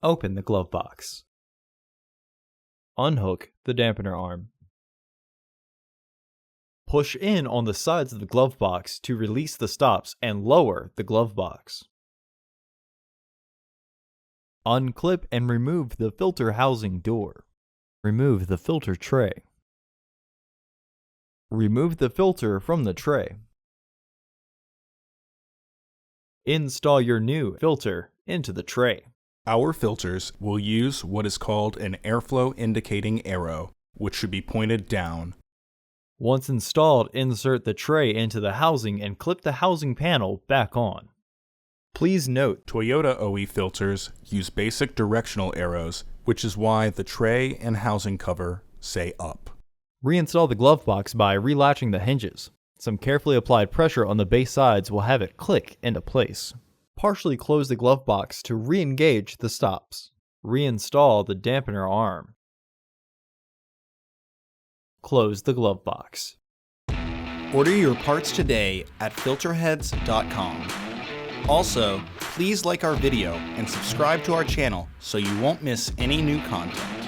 Open the glove box. Unhook the dampener arm. Push in on the sides of the glove box to release the stops and lower the glove box. Unclip and remove the filter housing door. Remove the filter tray. Remove the filter from the tray. Install your new filter into the tray. Our filters will use what is called an airflow indicating arrow, which should be pointed down. Once installed, insert the tray into the housing and clip the housing panel back on. Please note, Toyota OE filters use basic directional arrows, which is why the tray and housing cover say up. Reinstall the glove box by relatching the hinges. Some carefully applied pressure on the base sides will have it click into place. Partially close the glove box to re-engage the stops. Reinstall the dampener arm. Close the glove box. Order your parts today at filterheads.com. Also, please like our video and subscribe to our channel so you won't miss any new content.